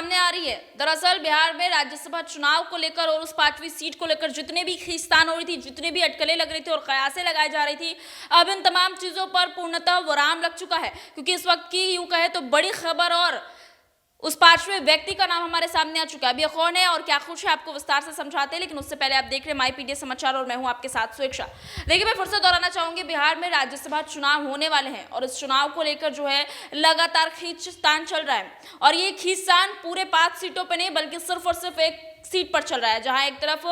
सामने आ रही है। दरअसल बिहार में राज्यसभा चुनाव को लेकर और उस 5वीं सीट को लेकर जितने भी खींचतान हो रही थी, जितने भी अटकलें लग रही थी और कयासें लगाई जा रही थी, अब इन तमाम चीजों पर पूर्णतः विराम लग चुका है। क्योंकि इस वक्त की यूं कहे तो बड़ी खबर और उस 5वें व्यक्ति का नाम हमारे सामने आ चुका है। अब ये कौन है और क्या कुछ है, आपको विस्तार से समझाते हैं, लेकिन उससे पहले आप देख रहे हैं माई पीडीएस समाचार और मैं हूं आपके साथ स्वेच्छा। देखिए, मैं फिर से दोहराना चाहूंगी, बिहार में राज्यसभा चुनाव होने वाले हैं और इस चुनाव को लेकर जो है लगातार खींचतान चल रहा है। और ये खींचतान पूरे 5 सीटों पर नहीं बल्कि सिर्फ और सिर्फ एक सीट पर चल रहा है, जहां एक तरफ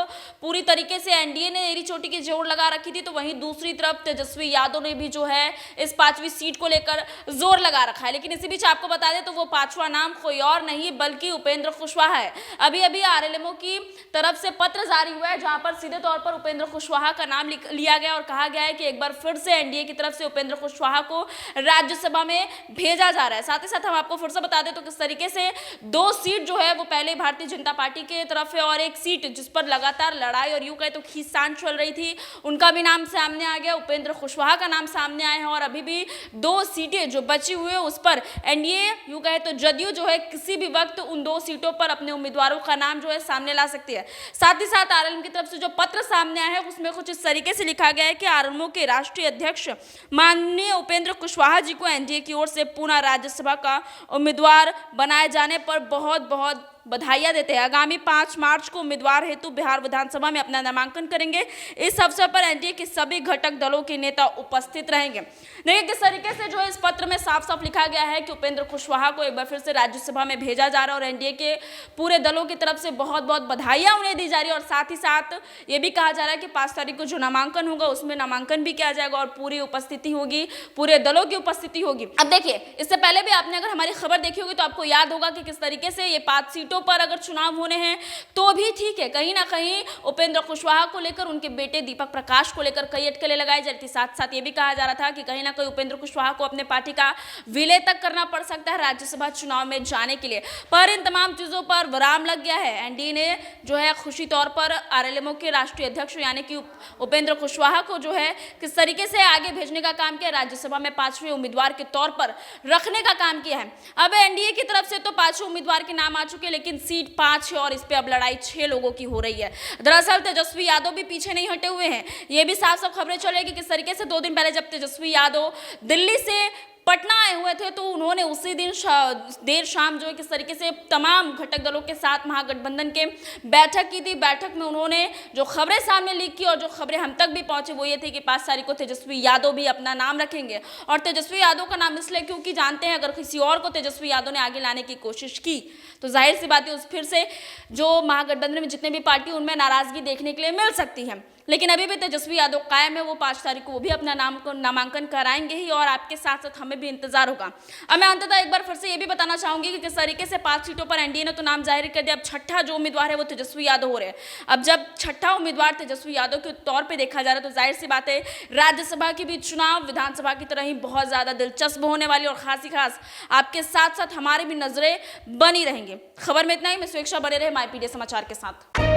पूरी तरीके से एनडीए ने एड़ी चोटी की जोर लगा रखी थी, तो वहीं दूसरी तरफ तेजस्वी यादव ने भी जो है इस 5वीं सीट को लेकर जोर लगा रखा है। लेकिन इसी बीच आपको बता दें तो वो 5वां नाम कोई और नहीं बल्कि उपेंद्र कुशवाहा है। अभी अभी आरएलएमओ की तरफ से पत्र जारी हुआ है, जहां पर सीधे तौर पर उपेंद्र कुशवाहा का नाम लिया गया और कहा गया है कि एक बार फिर से एनडीए की तरफ से उपेंद्र कुशवाहा को राज्यसभा में भेजा जा रहा है। साथ ही साथ हम आपको फिर से बता दें तो किस तरीके से 2 सीट जो है वो पहले भारतीय जनता पार्टी के तरफ है और एक सीट जिस पर लगातार लड़ाई और यूं कहे तो खींचतान चल रही थी, उनका भी नाम सामने आ गया, उपेंद्र कुशवाहा का नाम सामने आया है। और अभी भी 2 सीटें जो बची हुई है उस पर एनडीए यूं कहे तो जदयू जो है किसी भी वक्त उन 2 सीटों पर अपने उम्मीदवारों का नाम जो है सामने ला सकती है। साथ ही साथ आरएलएम की तरफ से जो पत्र सामने आया है उसमें कुछ इस तरीके से लिखा गया है कि आरएलएम के राष्ट्रीय अध्यक्ष माननीय उपेंद्र कुशवाहा जी को एनडीए की ओर से पुनः राज्यसभा का उम्मीदवार बनाए जाने पर बहुत बहुत बधाइयां देते हैं। आगामी 5 मार्च को उम्मीदवार हेतु बिहार विधानसभा में अपना नामांकन करेंगे। इस अवसर पर एनडीए के सभी घटक दलों के नेता उपस्थित रहेंगे। देखिए किस तरीके से जो है इस पत्र में साफ साफ लिखा गया है कि उपेंद्र कुशवाहा को एक बार फिर से राज्यसभा में भेजा जा रहा है और एनडीए के पूरे दलों की तरफ से बहुत बहुत बधाइयां उन्हें दी जा रही है। और साथ ही साथ ये भी कहा जा रहा है कि 5 तारीख को जो नामांकन होगा उसमें नामांकन भी किया जाएगा और पूरी उपस्थिति होगी, पूरे दलों की उपस्थिति होगी। अब देखिए, इससे पहले भी आपने अगर हमारी खबर देखी होगी तो आपको याद होगा कि किस तरीके से ये 5 सीटों पर अगर चुनाव होने हैं तो भी ठीक है, कहीं ना कहीं उपेंद्र कुशवाहा को लेकर, उनके बेटे दीपक प्रकाश को लेकर कई अटकलें लगाई जा रही थी। साथ साथ ये भी कहा जा रहा था कि कहीं ना कहीं उपेंद्र कुशवाहा को अपने पार्टी का विलय तक करना पड़ सकता है राज्यसभा चुनाव में जाने के लिए। पर इन तमाम चीजों पर विराम लग गया है। एनडीए ने जो है खुशी तौर पर आरएलएमओ के राष्ट्रीय अध्यक्ष यानी कि उपेंद्र कुशवाहा को जो है किस तरीके से आगे भेजने का काम किया, राज्यसभा में 5वें उम्मीदवार के तौर पर रखने का काम किया है। अब एनडीए की तरफ से तो 5 उम्मीदवार के नाम आ चुके, लेकिन सीट 5 है और इस पे अब लड़ाई 6 लोगों की हो रही है। दरअसल तेजस्वी यादव भी पीछे नहीं हटे हुए हैं। ये भी साफ साफ खबरें चल रही है कि किस तरीके से 2 दिन पहले जब तेजस्वी यादव दिल्ली से पटना आए हुए थे तो उन्होंने उसी दिन देर शाम जो है किस तरीके से तमाम घटक दलों के साथ महागठबंधन के बैठक की थी। बैठक में उन्होंने जो खबरें सामने लीक की और जो खबरें हम तक भी पहुंची वो ये थी कि 5 तारीख को तेजस्वी यादव भी अपना नाम रखेंगे। और तेजस्वी यादव का नाम इसलिए क्योंकि जानते हैं अगर किसी और को तेजस्वी यादव ने आगे लाने की कोशिश की तो जाहिर सी बात है उस फिर से जो महागठबंधन में जितने भी पार्टी उनमें नाराजगी देखने के लिए मिल सकती है। लेकिन अभी भी तेजस्वी यादव कायम है, वो 5 तारीख को वो भी अपना नामांकन कराएंगे ही और आपके साथ साथ हमें भी इंतजार होगा। अब मैं अंततः एक बार फिर से ये भी बताना चाहूंगी कि किस तरीके से 5 सीटों पर एनडीए ने तो नाम जाहिर कर दिया। अब 6ठा जो उम्मीदवार है वो तेजस्वी यादव हो रहे हैं। अब जब 6ठा उम्मीदवार तेजस्वी यादव के तौर पर देखा जा रहा है तो जाहिर सी बात है राज्यसभा के भी चुनाव विधानसभा की तरह ही बहुत ज्यादा दिलचस्प होने वाली और खास आपके साथ साथ हमारी भी नजरें बनी रहेंगी। खबर में इतना ही। मैं स्वेच्छा, बने रहे माई पीडीएस समाचार के साथ।